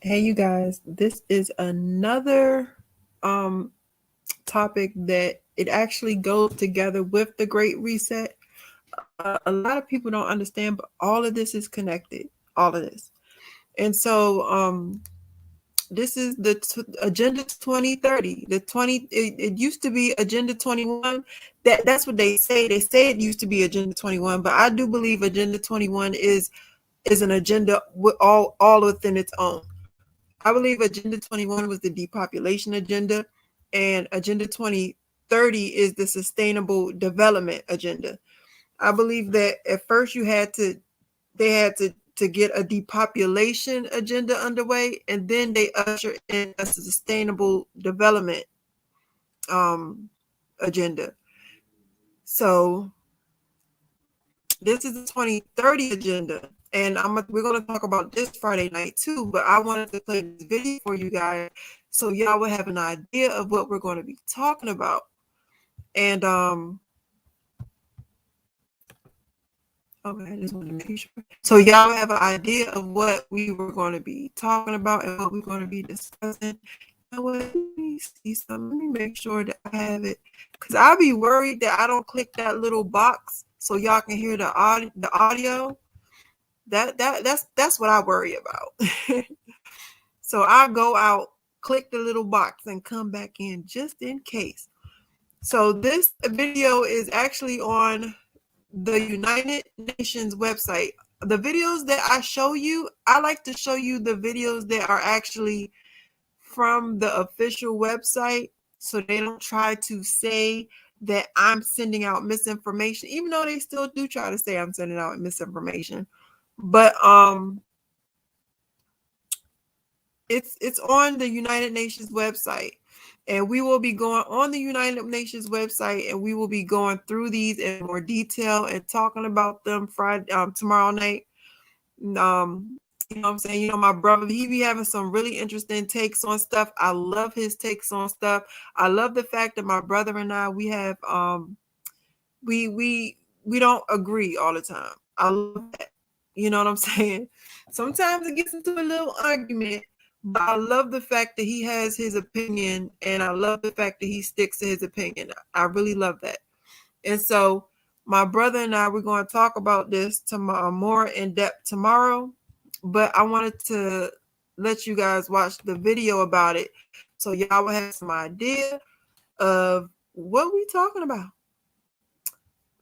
Hey, you guys, this is another topic that it actually goes together with the Great Reset. A lot of people don't understand, but all of this is connected, all of this. And so this is the Agenda 2030. It used to be Agenda 21. That's what they say. They say it used to be Agenda 21, but I do believe Agenda 21 is an agenda with all within its own. I believe Agenda 21 was the depopulation agenda, and Agenda 2030 is the sustainable development agenda. I believe that at first they had to get a depopulation agenda underway, and then they usher in a sustainable development agenda. So this is the 2030 agenda, and we're going to talk about this Friday night too. But I wanted to play this video for you guys so y'all will have an idea of what we're going to be talking about. And okay, I just want to make sure so y'all have an idea of what we were going to be talking about and what we're going to be discussing. You know what? Let me see something. Let me make sure that I have it, because I'll be worried that I don't click that little box so y'all can hear the audio. That's what I worry about. So I go out, click the little box, and come back in just in case. So this video is actually on the United Nations website. The videos that I show you, I like to show you the videos that are actually from the official website, so they don't try to say that I'm sending out misinformation, even though they still do try to say I'm sending out misinformation. But it's on the United Nations website, and we will be going on the United Nations website, and we will be going through these in more detail and talking about them Friday tomorrow night. You know what I'm saying? You know, my brother, he be having some really interesting takes on stuff. I love his takes on stuff. I love the fact that my brother and I, we have we don't agree all the time. I love that. You know what I'm saying? Sometimes it gets into a little argument, but I love the fact that he has his opinion, and I love the fact that he sticks to his opinion. I really love that. And so my brother and I, we're going to talk about this tomorrow, more in depth tomorrow, but I wanted to let you guys watch the video about it so y'all will have some idea of what we're talking about.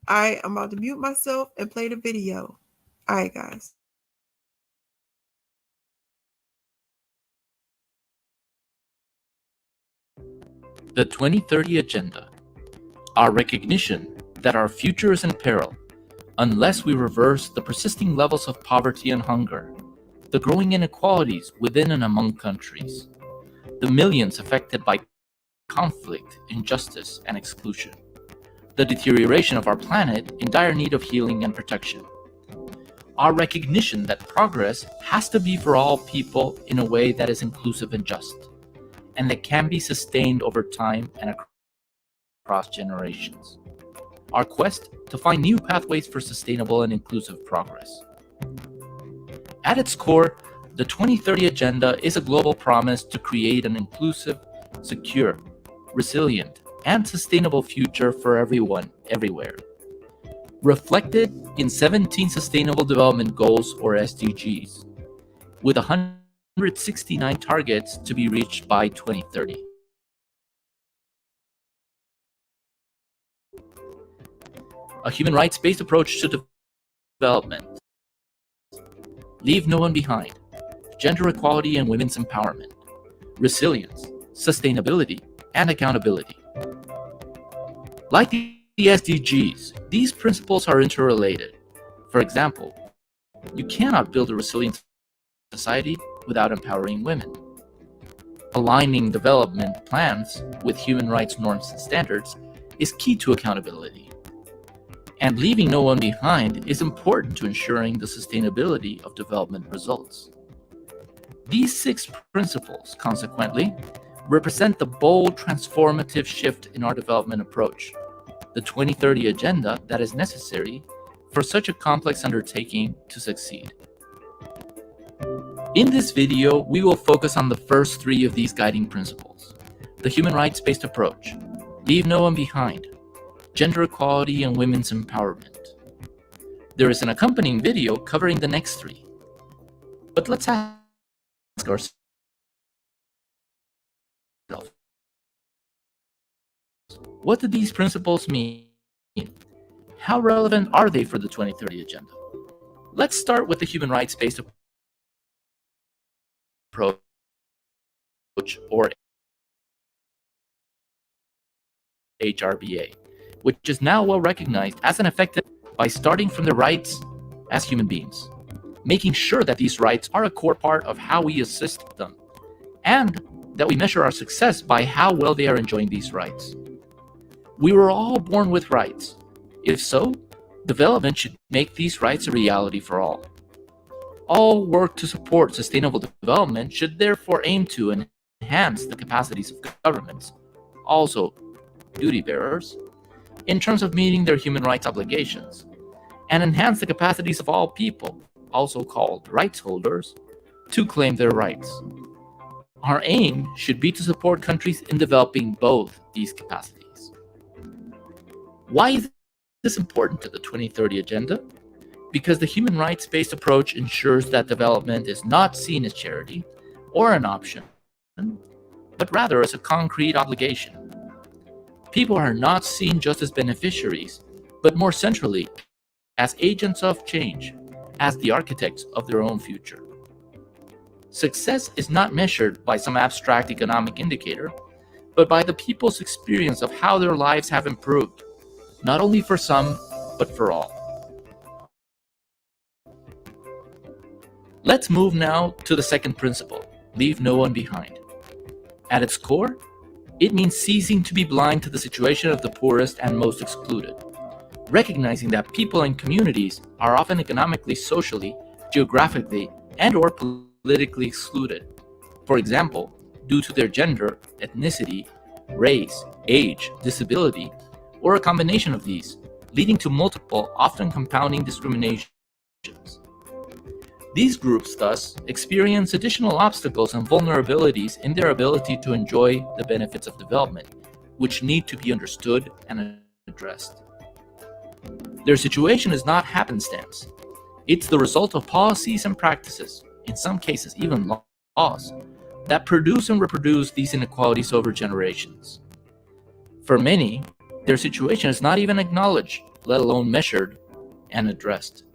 All right, I'm about to mute myself and play the video. All right, guys. The 2030 Agenda. Our recognition that our future is in peril unless we reverse the persisting levels of poverty and hunger, the growing inequalities within and among countries, the millions affected by conflict, injustice, and exclusion, the deterioration of our planet in dire need of healing and protection. Our recognition that progress has to be for all people in a way that is inclusive and just, and that can be sustained over time and across generations. Our quest to find new pathways for sustainable and inclusive progress. At its core, the 2030 Agenda is a global promise to create an inclusive, secure, resilient, and sustainable future for everyone, everywhere. Reflected in 17 Sustainable Development Goals, or SDGs, with 169 targets to be reached by 2030. A human rights-based approach to development. Leave no one behind. Gender equality and women's empowerment. Resilience, sustainability, and accountability. Like the SDGs, these principles are interrelated. For example, you cannot build a resilient society without empowering women. Aligning development plans with human rights norms and standards is key to accountability. And leaving no one behind is important to ensuring the sustainability of development results. These 6 principles, consequently, represent the bold, transformative shift in our development approach, the 2030 Agenda that is necessary for such a complex undertaking to succeed. In this video, we will focus on the first three of these guiding principles: the human rights-based approach, leave no one behind, gender equality and women's empowerment. There is an accompanying video covering the next three. But let's ask ourselves, what do these principles mean? How relevant are they for the 2030 agenda? Let's start with the human rights-based approach, or HRBA, which is now well recognized as an effective by starting from their rights as human beings, making sure that these rights are a core part of how we assist them, and that we measure our success by how well they are enjoying these rights. We were all born with rights. If so, development should make these rights a reality for all. All work to support sustainable development should therefore aim to enhance the capacities of governments, also duty bearers, in terms of meeting their human rights obligations, and enhance the capacities of all people, also called rights holders, to claim their rights. Our aim should be to support countries in developing both these capacities. Why is this important to the 2030 agenda? Because the human rights-based approach ensures that development is not seen as charity or an option, but rather as a concrete obligation. People are not seen just as beneficiaries, but more centrally, as agents of change, as the architects of their own future. Success is not measured by some abstract economic indicator, but by the people's experience of how their lives have improved, not only for some, but for all. Let's move now to the second principle, leave no one behind. At its core, it means ceasing to be blind to the situation of the poorest and most excluded, recognizing that people and communities are often economically, socially, geographically, and/or politically excluded. For example, due to their gender, ethnicity, race, age, disability, or a combination of these, leading to multiple, often compounding discriminations. These groups, thus, experience additional obstacles and vulnerabilities in their ability to enjoy the benefits of development, which need to be understood and addressed. Their situation is not happenstance. It's the result of policies and practices, in some cases even laws, that produce and reproduce these inequalities over generations. For many, their situation is not even acknowledged, let alone measured and addressed.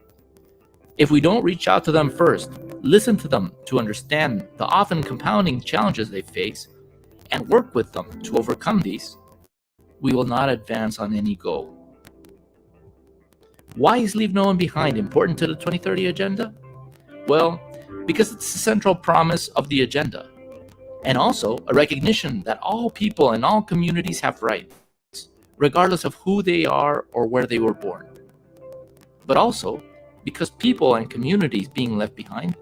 If we don't reach out to them first, listen to them to understand the often compounding challenges they face, and work with them to overcome these, we will not advance on any goal. Why is Leave No One Behind important to the 2030 agenda? Well, because it's the central promise of the agenda, and also a recognition that all people and all communities have rights, regardless of who they are or where they were born. But also, because people and communities being left behind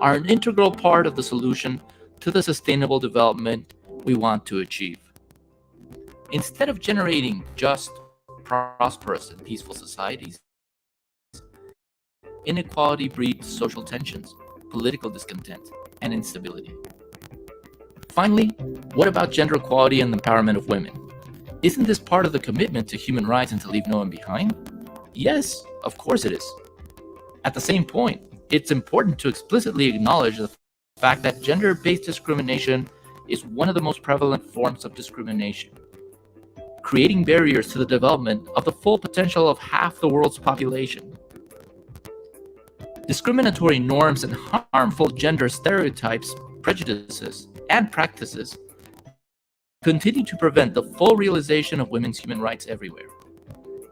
are an integral part of the solution to the sustainable development we want to achieve. Instead of generating just, prosperous, and peaceful societies, inequality breeds social tensions, political discontent, and instability. Finally, what about gender equality and the empowerment of women? Isn't this part of the commitment to human rights and to leave no one behind? Yes, of course it is. At the same point, it's important to explicitly acknowledge the fact that gender-based discrimination is one of the most prevalent forms of discrimination, creating barriers to the development of the full potential of half the world's population. Discriminatory norms and harmful gender stereotypes, prejudices, and practices continue to prevent the full realization of women's human rights everywhere.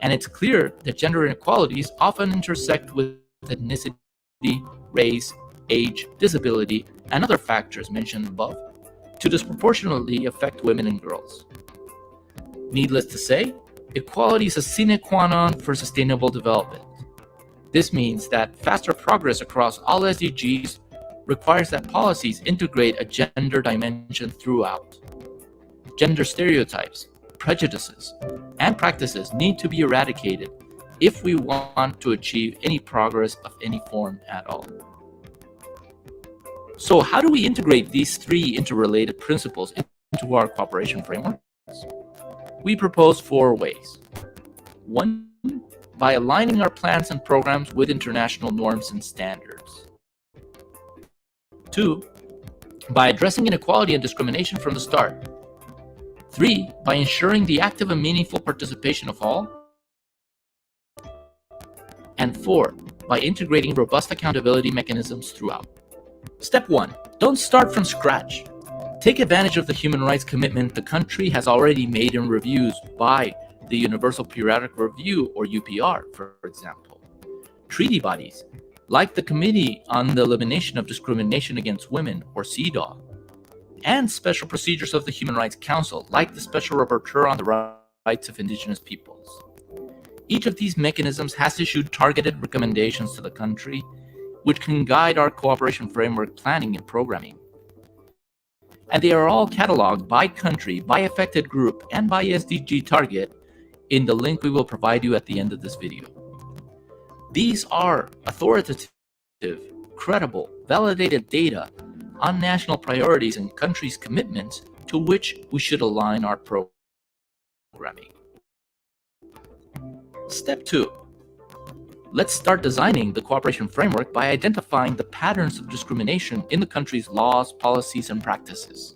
And it's clear that gender inequalities often intersect with ethnicity, race, age, disability, and other factors mentioned above to disproportionately affect women and girls. Needless to say, equality is a sine qua non for sustainable development. This means that faster progress across all SDGs requires that policies integrate a gender dimension throughout. Gender stereotypes, prejudices, and practices need to be eradicated if we want to achieve any progress of any form at all. So how do we integrate these three interrelated principles into our cooperation frameworks? We propose 4 ways. 1, by aligning our plans and programs with international norms and standards. 2, by addressing inequality and discrimination from the start. 3, by ensuring the active and meaningful participation of all. And 4, by integrating robust accountability mechanisms throughout. Step 1. Don't start from scratch. Take advantage of the human rights commitment the country has already made in reviews by the Universal Periodic Review, or UPR, for example. Treaty bodies, like the Committee on the Elimination of Discrimination Against Women, or CEDAW, and special procedures of the Human Rights Council, like the Special Rapporteur on the Rights of Indigenous Peoples. Each of these mechanisms has issued targeted recommendations to the country, which can guide our cooperation framework planning and programming. And they are all cataloged by country, by affected group, and by SDG target in the link we will provide you at the end of this video. These are authoritative, credible, validated data on national priorities and countries' commitments to which we should align our programming. Step 2. Let's start designing the cooperation framework by identifying the patterns of discrimination in the country's laws, policies, and practices.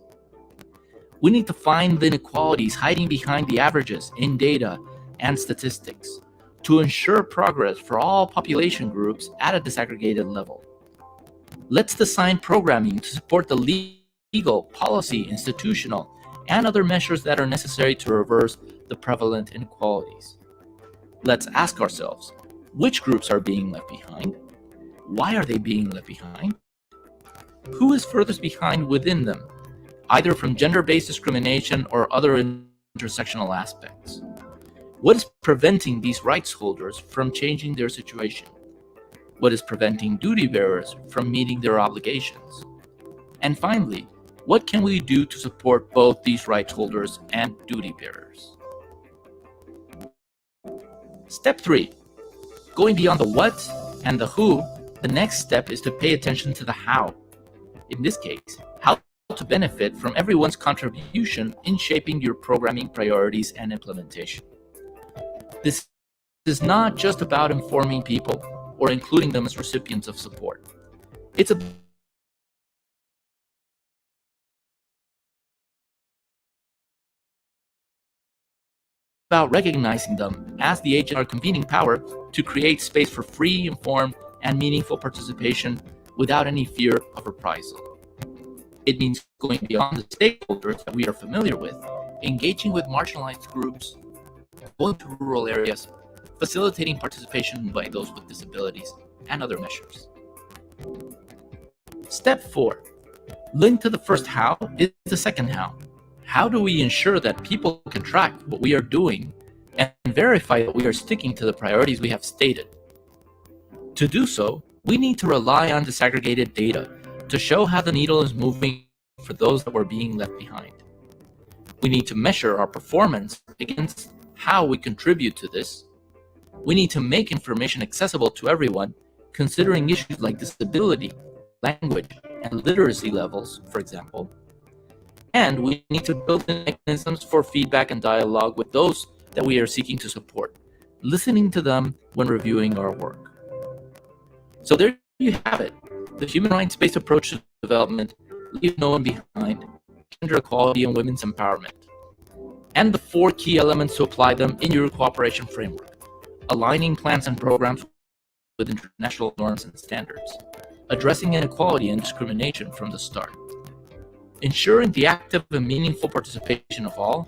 We need to find the inequalities hiding behind the averages in data and statistics to ensure progress for all population groups at a disaggregated level. Let's design programming to support the legal, policy, institutional, and other measures that are necessary to reverse the prevalent inequalities. Let's ask ourselves, which groups are being left behind? Why are they being left behind? Who is furthest behind within them, either from gender-based discrimination or other intersectional aspects? What is preventing these rights holders from changing their situation? What is preventing duty bearers from meeting their obligations? And finally, what can we do to support both these rights holders and duty bearers? Step 3. Going beyond the what and the who, the next step is to pay attention to the how. In this case, how to benefit from everyone's contribution in shaping your programming priorities and implementation. This is not just about informing people or including them as recipients of support. It's about recognizing them as the agent of our convening power to create space for free, informed, and meaningful participation without any fear of reprisal. It means going beyond the stakeholders that we are familiar with, engaging with marginalized groups, going to rural areas, facilitating participation by those with disabilities, and other measures. Step 4. Linked to the first how is the second how. How do we ensure that people can track what we are doing and verify that we are sticking to the priorities we have stated? To do so, we need to rely on disaggregated data to show how the needle is moving for those that were being left behind. We need to measure our performance against how we contribute to this. We need to make information accessible to everyone, considering issues like disability, language, and literacy levels, for example. And we need to build in mechanisms for feedback and dialogue with those that we are seeking to support, listening to them when reviewing our work. So there you have it, the human rights-based approach to development, leave no one behind, gender equality and women's empowerment, and the 4 key elements to apply them in your cooperation framework: aligning plans and programs with international norms and standards, addressing inequality and discrimination from the start, ensuring the active and meaningful participation of all,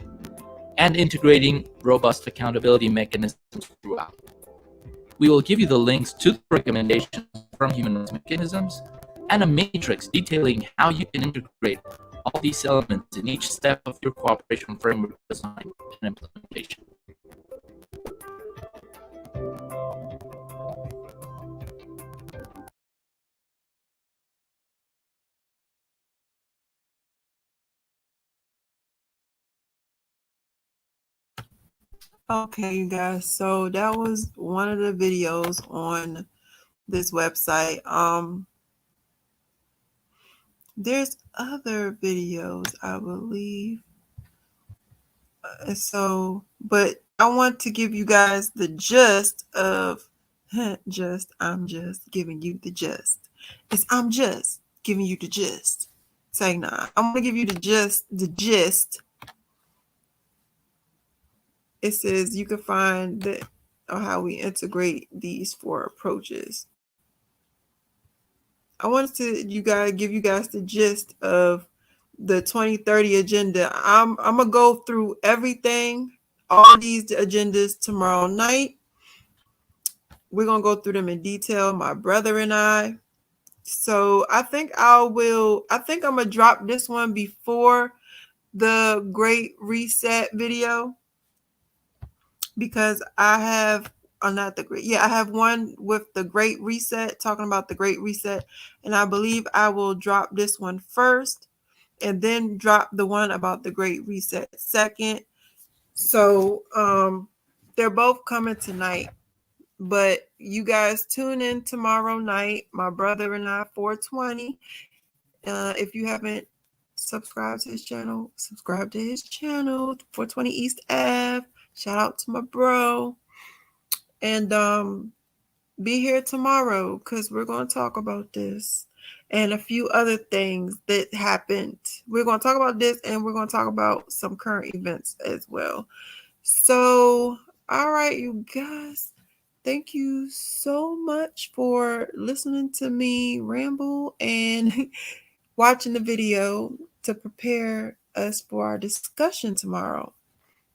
and integrating robust accountability mechanisms throughout. We will give you the links to the recommendations from human rights mechanisms and a matrix detailing how you can integrate all these elements in each step of your cooperation framework design and implementation. Okay, you guys, so that was one of the videos on this website. there's other videos, I believe. But I want to give you guys the gist of I'm just giving you the gist. I'm just giving you the gist. Saying nah, I'm gonna give you the gist. It says you can find how we integrate these 4 approaches. I wanted to give you guys the gist of the 2030 agenda. I'm gonna go through everything, all these agendas tomorrow night. We're gonna go through them in detail, my brother and I. So I think I'm gonna drop this one before the Great Reset video, because I have I have one with the Great Reset, talking about the Great Reset, and I believe I will drop this one first and then drop the one about the Great Reset second. So they're both coming tonight, but you guys tune in tomorrow night, my brother and I, 420. If you haven't subscribed to his channel, subscribe to his channel, 420 East Ave. Shout out to my bro. And be here tomorrow, because we're going to talk about this and a few other things that happened. We're going to talk about this, and we're going to talk about some current events as well. So, all right, you guys, thank you so much for listening to me ramble and watching the video to prepare us for our discussion tomorrow,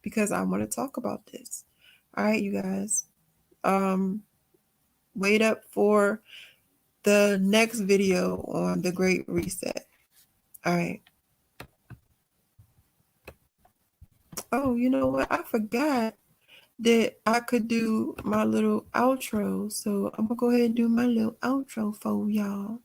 because I want to talk about this. All right, you guys. Wait up for the next video on the Great Reset. All right. Oh, you know what? I forgot that I could do my little outro. So I'm going to go ahead and do my little outro for y'all.